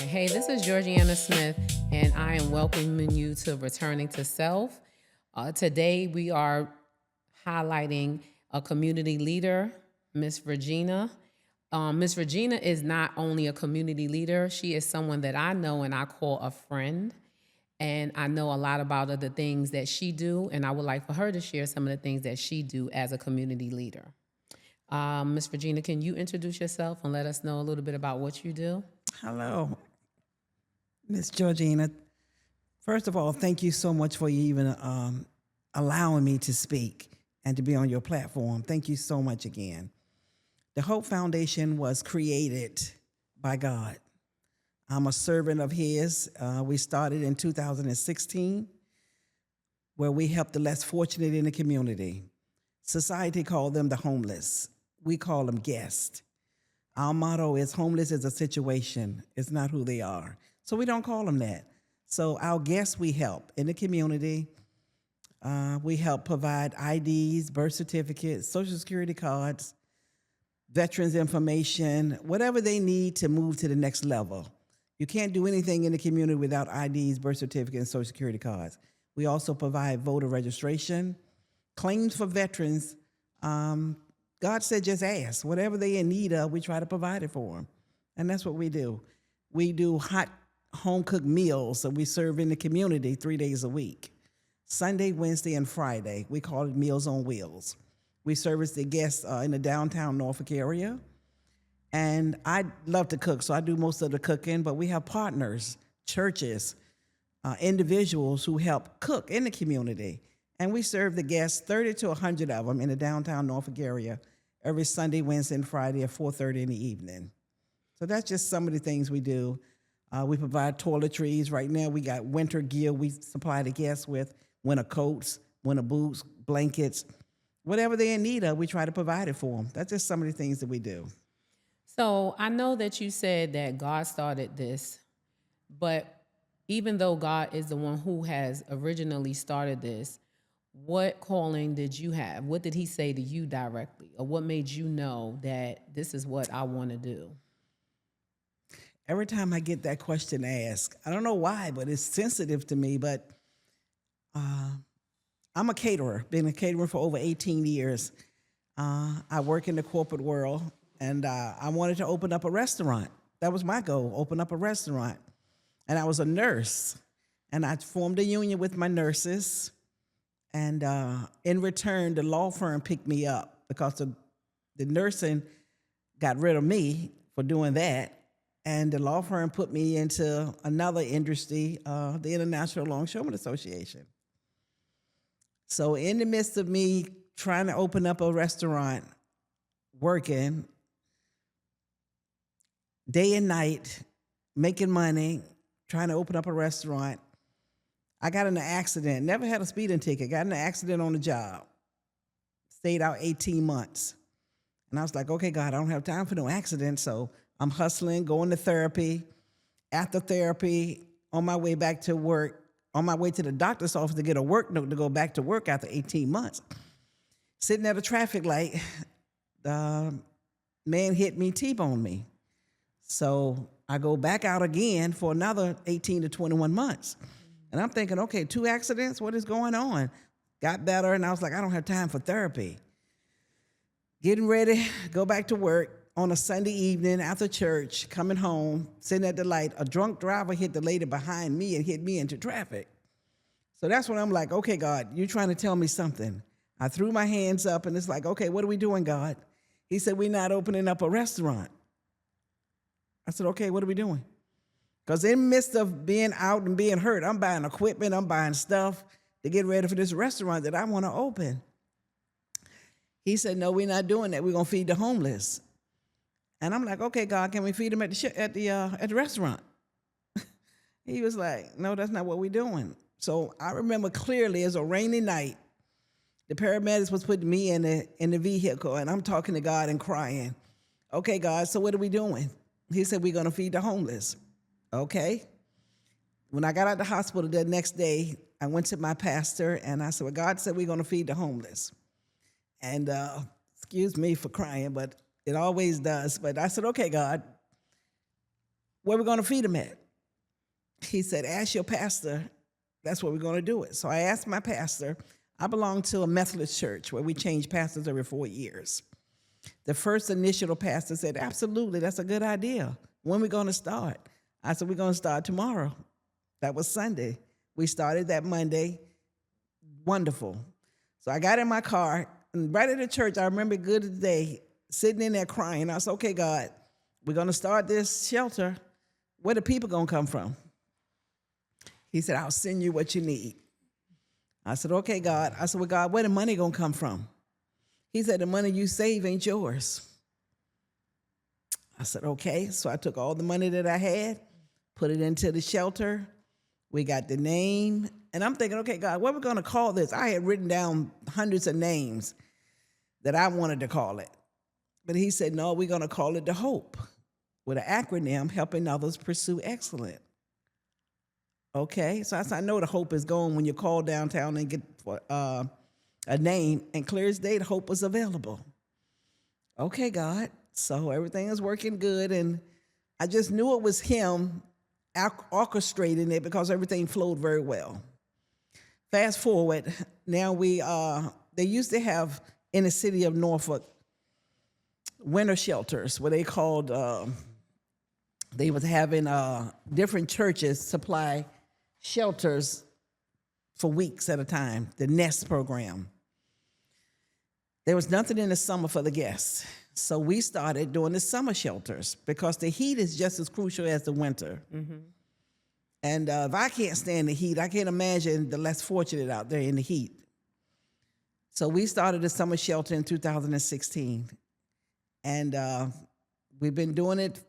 Hey, this is Georgiana Smith, and I am welcoming you to Returning to Self. Today, we are highlighting a community leader, Miss Regina. Miss Regina is not only a community leader, she is someone that I know and I call a friend. And I know a lot about the things that she do, and I would like for her to share some of the things that she do as a community leader. Miss Regina, can you introduce yourself and let us know a little bit about what you do? Hello, Miss Georgina. First of all, thank you so much for you even allowing me to speak and to be on your platform. Thank you so much again. The Hope Foundation was created by God. I'm a servant of His. We started in 2016, where we help the less fortunate in the community. Society called them the homeless. We call them guests. Our motto is homeless is a situation, it's not who they are. So we don't call them that. So our guests we help in the community. We help provide IDs, birth certificates, social security cards, veterans information, whatever they need to move to the next level. You can't do anything in the community without IDs, birth certificates, and social security cards. We also provide voter registration, claims for veterans. God said just ask. Whatever they're in need of, we try to provide it for them. And that's what we do. We do hot home-cooked meals, so we serve in the community 3 days a week. Sunday, Wednesday, and Friday. We call it Meals on Wheels. We service the guests in the downtown Norfolk area. And I love to cook, so I do most of the cooking, but we have partners, churches, individuals who help cook in the community. And we serve the guests, 30 to 100 of them in the downtown Norfolk area, every Sunday, Wednesday, and Friday at 4:30 in the evening. So that's just some of the things we do. We provide toiletries. Right now, we got winter gear we supply the guests with, winter coats, winter boots, blankets. Whatever they're in need of, we try to provide it for them. That's just some of the things that we do. So I know that you said that God started this, but even though God is the one who has originally started this, what calling did you have? What did He say to you directly? Or what made you know that this is what I want to do? Every time I get that question asked, I don't know why, but it's sensitive to me. But I'm a caterer, been a caterer for over 18 years. I work in the corporate world, and I wanted to open up a restaurant. That was my goal, open up a restaurant. And I was a nurse, and I formed a union with my nurses. And in return, the law firm picked me up because the nursing got rid of me for doing that. And the law firm put me into another industry, the International Longshoremen Association. So in the midst of me trying to open up a restaurant, working day and night, making money, trying to open up a restaurant, I got in an accident. Never had a speeding ticket. Got in an accident on the job. Stayed out 18 months. And I was like, okay, God, I don't have time for no accident. So I'm hustling, going to therapy. After therapy, on my way back to work, on my way to the doctor's office to get a work note to go back to work after 18 months. Sitting at a traffic light, the man hit me, T-boned me. So I go back out again for another 18 to 21 months. And I'm thinking, okay, 2 accidents, what is going on? Got better, and I was like, I don't have time for therapy. Getting ready, go back to work on a Sunday evening after church, coming home, sitting at the light, a drunk driver hit the lady behind me and hit me into traffic. So that's when I'm like, okay, God, you're trying to tell me something. I threw my hands up, and it's like, okay, what are we doing, God? He said, we're not opening up a restaurant. I said, okay, what are we doing? Because in the midst of being out and being hurt, I'm buying equipment, I'm buying stuff to get ready for this restaurant that I want to open. He said, no, we're not doing that. We're going to feed the homeless. And I'm like, okay, God, can we feed them at the restaurant? He was like, no, that's not what we're doing. So I remember clearly, it was a rainy night. The paramedics was putting me in the vehicle, and I'm talking to God and crying. Okay, God, so what are we doing? He said, we're going to feed the homeless. Okay. When I got out of the hospital the next day, I went to my pastor, and I said, well, God said we're going to feed the homeless. And excuse me for crying, but it always does. But I said, okay, God, where we going to feed them at? He said, ask your pastor. That's where we're going to do it. So I asked my pastor. I belong to a Methodist church where we change pastors every 4 years. The first initial pastor said, absolutely, that's a good idea. When are we going to start? I said, we're going to start tomorrow. That was Sunday. We started that Monday. Wonderful. So I got in my car, and right at the church, I remember good as the day, sitting in there crying. I said, okay, God, we're going to start this shelter. Where the people going to come from? He said, I'll send you what you need. I said, okay, God. I said, well, God, where the money going to come from? He said, the money you save ain't yours. I said, okay. So I took all the money that I had, put it into the shelter. We got the name. And I'm thinking, okay, God, what are we going to call this? I had written down hundreds of names that I wanted to call it. But he said, no, we're going to call it the HOPE, with an acronym, helping others pursue excellence. Okay, so I said, I know the HOPE is going when you call downtown and get a name, and clear as day, the HOPE was available. Okay, God. So everything is working good, and I just knew it was him orchestrating it because everything flowed very well. Fast forward, now they used to have in the city of Norfolk winter shelters where they called, they was having different churches supply shelters for weeks at a time, the NEST program. There was nothing in the summer for the guests. So we started doing the summer shelters because the heat is just as crucial as the winter. Mm-hmm. And if I can't stand the heat, I can't imagine the less fortunate out there in the heat. So we started the summer shelter in 2016. And we've been doing it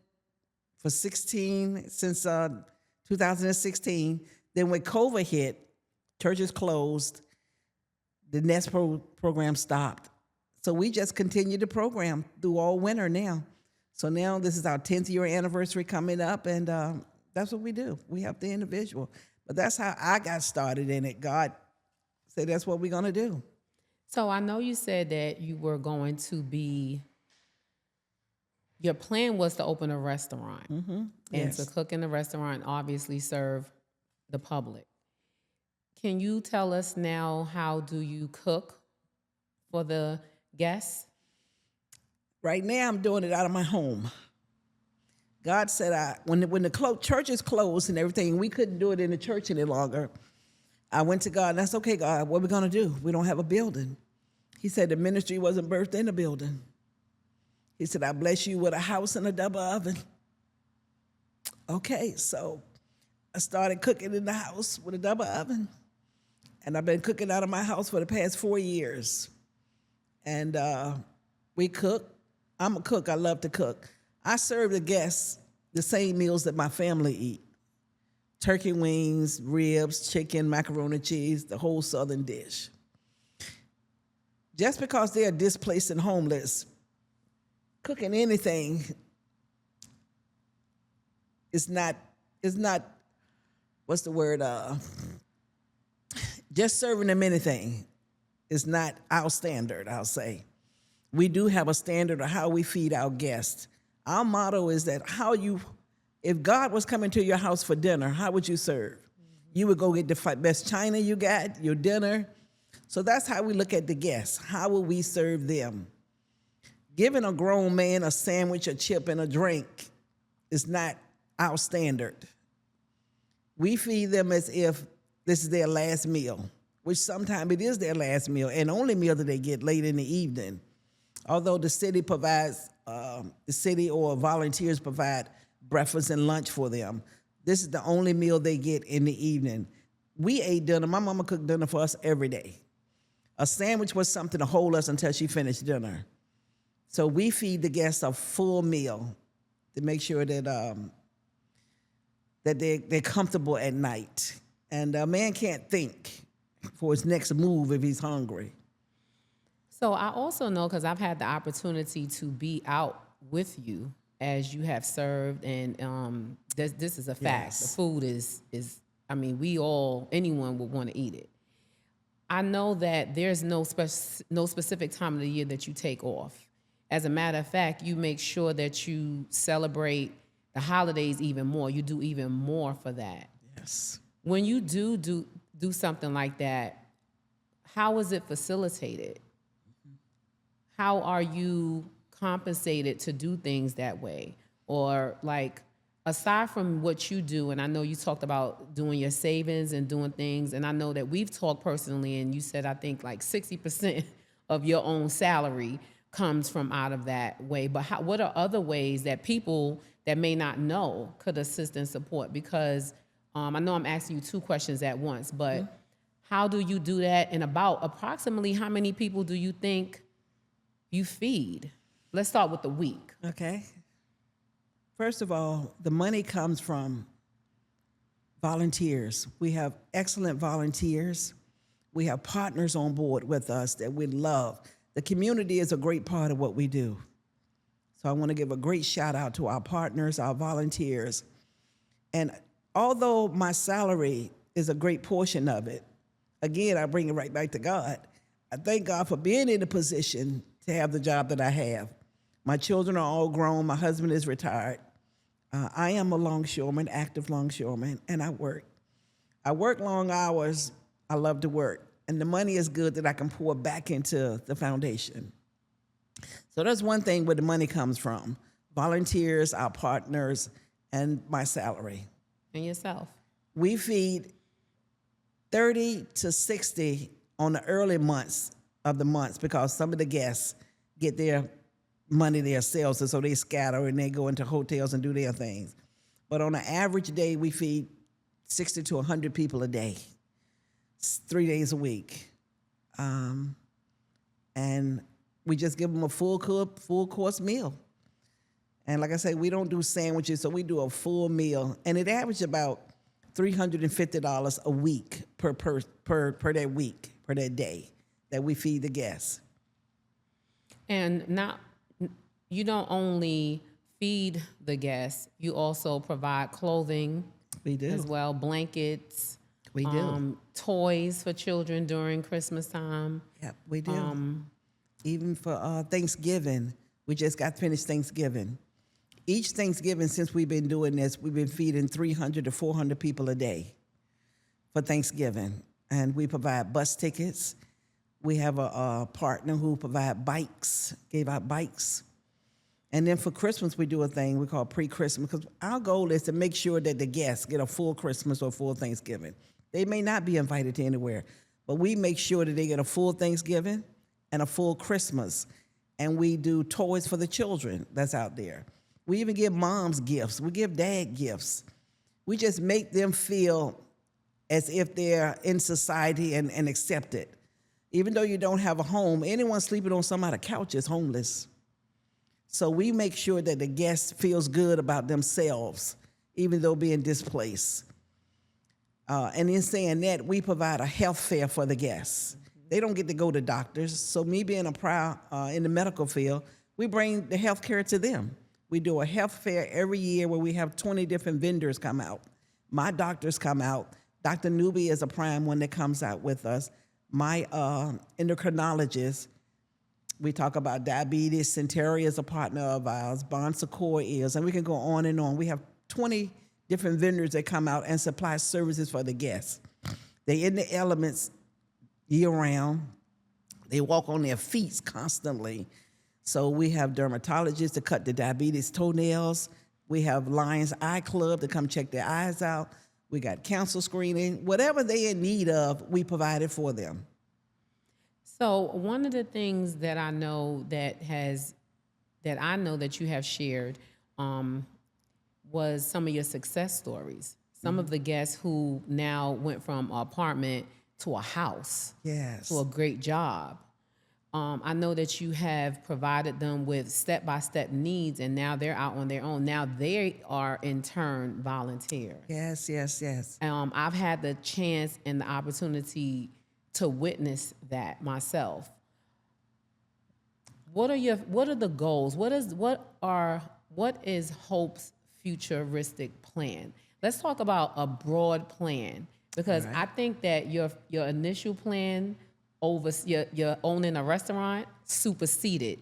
for since 2016. Then when COVID hit, churches closed, the NEST program stopped. So we just continued the program through all winter now. So now this is our 10th year anniversary coming up, and that's what we do. We help the individual. But that's how I got started in it. God said that's what we're going to do. So I know you said that you were going to be, your plan was to open a restaurant and Yes. to cook in the restaurant, obviously serve the public. Can you tell us now, how do you cook for the guests? Right now, I'm doing it out of my home. God said, when the churches closed and everything, we couldn't do it in the church any longer. I went to God, and that's okay, God, what are we going to do? We don't have a building. He said the ministry wasn't birthed in a building. He said, I bless you with a house and a double oven. Okay, so I started cooking in the house with a double oven. And I've been cooking out of my house for the past 4 years. And we cook. I'm a cook. I love to cook. I serve the guests the same meals that my family eat. Turkey wings, ribs, chicken, macaroni and cheese, the whole Southern dish. Just because they are displaced and homeless, cooking anything is not, what's the word? Just serving them anything is not our standard, I'll say. We do have a standard of how we feed our guests. Our motto is that if God was coming to your house for dinner, how would you serve? You would go get the best china you got, your dinner. So that's how we look at the guests. How will we serve them? Giving a grown man a sandwich, a chip, and a drink is not our standard. We feed them as if this is their last meal, which sometimes it is their last meal and only meal that they get late in the evening. Although the city provides, the city or volunteers provide breakfast and lunch for them, this is the only meal they get in the evening. We ate dinner. My mama cooked dinner for us every day. A sandwich was something to hold us until she finished dinner. So we feed the guests a full meal to make sure that that they're comfortable at night. And a man can't think for his next move if he's hungry. So I also know, because I've had the opportunity to be out with you as you have served, and this is a fact. Yes. The food is I mean, anyone would want to eat it. I know that there's no specific time of the year that you take off. As a matter of fact, you make sure that you celebrate the holidays even more. You do even more for that. Yes. When you do something like that, how is it facilitated? How are you compensated to do things that way? Or like, aside from what you do, and I know you talked about doing your savings and doing things, and I know that we've talked personally, and you said I think like 60% of your own salary comes from out of that way. But what are other ways that people that may not know could assist and support? Because I know I'm asking you two questions at once, but how do you do that? And about approximately how many people do you think you feed? Let's start with the week. Okay. First of all, the money comes from volunteers. We have excellent volunteers. We have partners on board with us that we love. The community is a great part of what we do. So I want to give a great shout out to our partners, our volunteers. And although my salary is a great portion of it, again, I bring it right back to God. I thank God for being in the position to have the job that I have. My children are all grown. My husband is retired. I am a longshoreman, active longshoreman, and I work. I work long hours. I love to work. And the money is good that I can pour back into the foundation. So that's one thing where the money comes from. Volunteers, our partners, and my salary. And yourself. We feed 30 to 60 on the early months of the months because some of the guests get their money themselves, and so they scatter and they go into hotels and do their things. But on an average day, we feed 60 to 100 people a day, 3 days a week. And we just give them a full course meal. And like I say, we don't do sandwiches, so we do a full meal. And it averages about $350 a week per that week, per that day that we feed the guests. And not, you don't only feed the guests, you also provide clothing. We do. As well, blankets. We do. Toys for children during Christmas time. Yep, we do. Even for Thanksgiving, we just got finished Thanksgiving. Each Thanksgiving since we've been doing this, we've been feeding 300 to 400 people a day for Thanksgiving. And we provide bus tickets. We have a partner who provide bikes, gave out bikes. And then for Christmas, we do a thing we call pre-Christmas, because our goal is to make sure that the guests get a full Christmas or full Thanksgiving. They may not be invited to anywhere, but we make sure that they get a full Thanksgiving and a full Christmas. And we do toys for the children that's out there. We even give moms gifts. We give dad gifts. We just make them feel as if they're in society and accepted. Even though you don't have a home, anyone sleeping on somebody's couch is homeless. So we make sure that the guest feels good about themselves, even though being displaced. And in saying that, we provide a health fair for the guests. They don't get to go to doctors. So me being in the medical field, we bring the health care to them. We do a health fair every year where we have 20 different vendors come out. My doctors come out. Dr. Newby is a prime one that comes out with us. My endocrinologist, we talk about diabetes. Centaury is a partner of ours. Bon Secours is, and we can go on and on. We have 20 different vendors that come out and supply services for the guests. They're in the elements year-round. They walk on their feet constantly. So we have dermatologists to cut the diabetes toenails. We have Lions Eye Club to come check their eyes out. We got cancer screening. Whatever they're in need of, we provide it for them. So one of the things that I know that you have shared was some of your success stories. Some of the guests who now went from an apartment to a house, yes, to a great job. I know that you have provided them with step-by-step needs, and now they're out on their own. Now they are, in turn, volunteers. Yes, yes, yes. I've had the chance and the opportunity to witness that myself. What are the goals? What is Hope's futuristic plan? Let's talk about a broad plan, because I think that your initial plan over your owning a restaurant superseded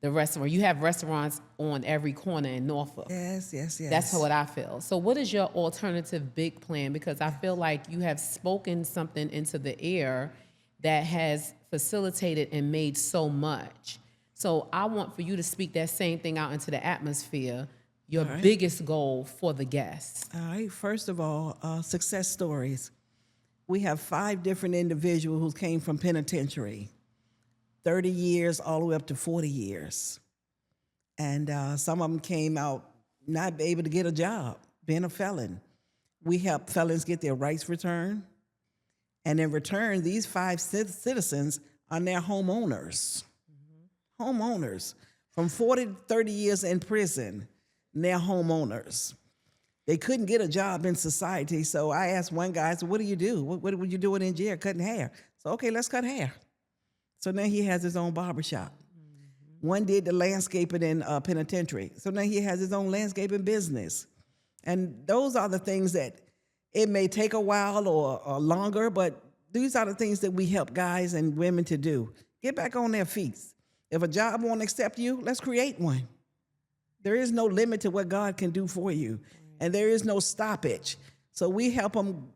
the restaurant. You have restaurants on every corner in Norfolk. Yes, yes, That's yes. what I feel. So, what is your alternative big plan? Because I feel like you have spoken something into the air that has facilitated and made so much. So, I want for you to speak that same thing out into the atmosphere, your All right. biggest goal for the guests. All right. First of all, success stories. We have 5 different individuals who came from penitentiary, 30 years all the way up to 40 years. And some of them came out not able to get a job, being a felon. We help felons get their rights returned. And in return, these 5 citizens are now homeowners. Homeowners. From 40 to 30 years in prison, now homeowners. They couldn't get a job in society. So I asked one guy, I said, what do you do? What were you doing in jail? Cutting hair. So, okay, let's cut hair. So now he has his own barbershop. One did the landscaping in penitentiary. So now he has his own landscaping business. And those are the things that it may take a while or longer, but these are the things that we help guys and women to do. Get back on their feet. If a job won't accept you, let's create one. There is no limit to what God can do for you, and there is no stoppage. So we help them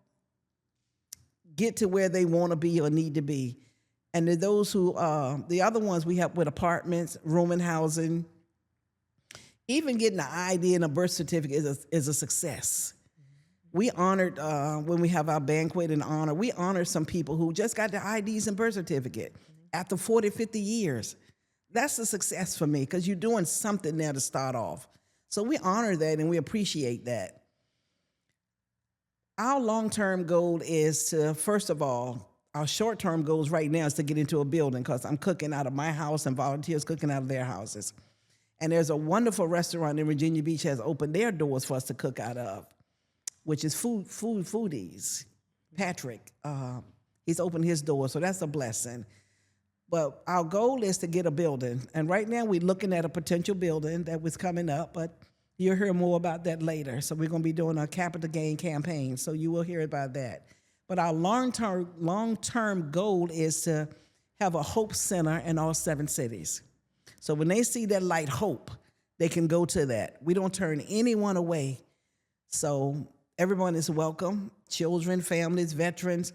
get to where they want to be or need to be. And to those who, the other ones we help with apartments, room and housing. Even getting an ID and a birth certificate is a success. We honored, when we have our banquet and honor, we honor some people who just got their IDs and birth certificate after 40, 50 years. That's a success for me because you're doing something there to start off. So we honor that and we appreciate that. Our long-term goal is to, first of all, our short-term goals right now is to get into a building because I'm cooking out of my house and volunteers cooking out of their houses. And there's a wonderful restaurant in Virginia Beach has opened their doors for us to cook out of, which is Foodies. Patrick, he's opened his doors, so that's a blessing. But our goal is to get a building. And right now we're looking at a potential building that was coming up, but you'll hear more about that later. So we're going to be doing a capital gain campaign, so you will hear about that. But our long-term goal is to have a hope center in all 7 cities. So when they see that light hope, they can go to that. We don't turn anyone away. So everyone is welcome, children, families, veterans.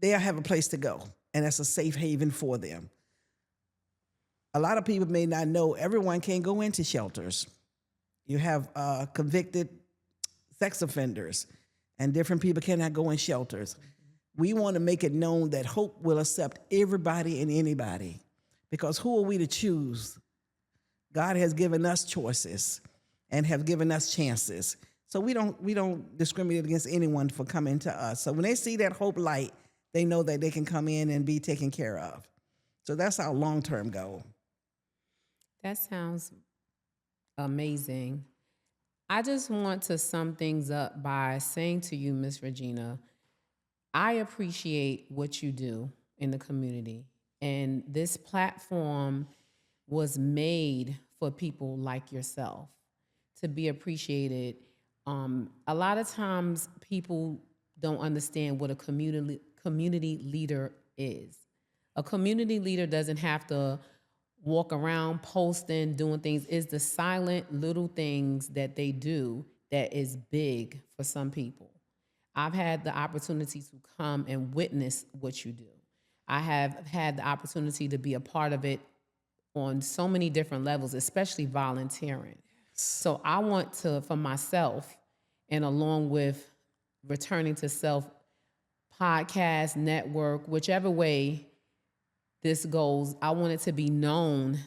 They'll have a place to go, and that's a safe haven for them. A lot of people may not know everyone can't go into shelters. You have convicted sex offenders, and different people cannot go in shelters. We want to make it known that hope will accept everybody and anybody, because who are we to choose? God has given us choices and have given us chances. So we don't discriminate against anyone for coming to us. So when they see that hope light, they know that they can come in and be taken care of. So that's our long-term goal. That sounds amazing. I just want to sum things up by saying to you, Miss Regina, I appreciate what you do in the community. And this platform was made for people like yourself to be appreciated. A lot of times people don't understand what a community leader is. A community leader doesn't have to walk around posting, doing things. It's the silent little things that they do that is big for some people. I've had the opportunity to come and witness what you do. I have had the opportunity to be a part of it on so many different levels, especially volunteering. So I want to, for myself, and along with Returning to Self podcast, network, whichever way this goes, I want it to be known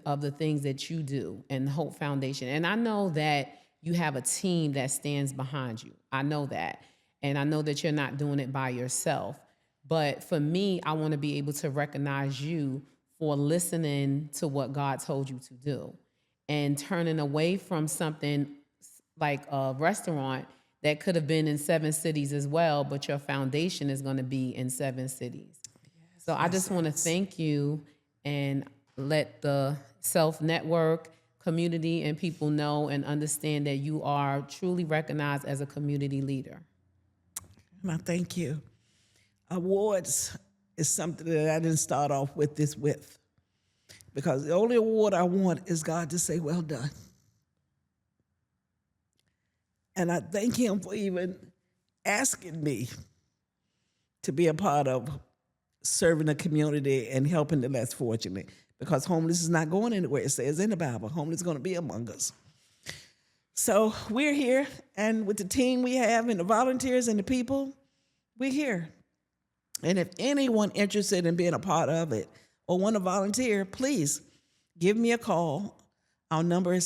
of the things that you do and the Hope Foundation. And I know that you have a team that stands behind you. I know that. And I know that you're not doing it by yourself. But for me, I want to be able to recognize you for listening to what God told you to do and turning away from something like a restaurant that could have been in 7 cities as well, but your foundation is going to be in 7 cities. So I just want to thank you and let the Self Network community and people know and understand that you are truly recognized as a community leader. And I thank you. Awards is something that I didn't start off with this with, because the only award I want is God to say, well done. And I thank him for even asking me to be a part of serving the community and helping the less fortunate, because homeless is not going anywhere. It says in the Bible, homeless is going to be among us. So we're here, and with the team we have and the volunteers and the people, we're here. And if anyone interested in being a part of it or want to volunteer, please give me a call. Our number is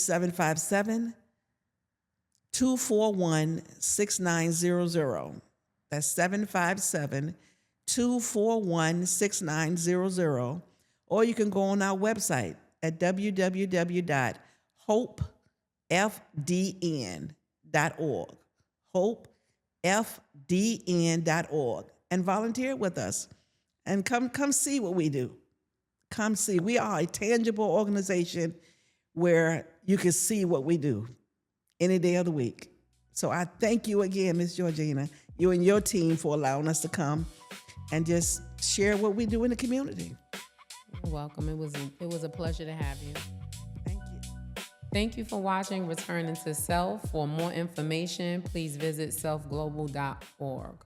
757-241-6900. That's 757-241-6900. Or you can go on our website at www.hopefdn.org. hopefdn.org, and volunteer with us. And come see what we do. Come see. We are a tangible organization where you can see what we do any day of the week. So I thank you again, Ms. Georgina, you and your team, for allowing us to come and just share what we do in the community. You're welcome. It was a pleasure to have you. Thank you. Thank you for watching Returning to Self. For more information, please visit selfglobal.org.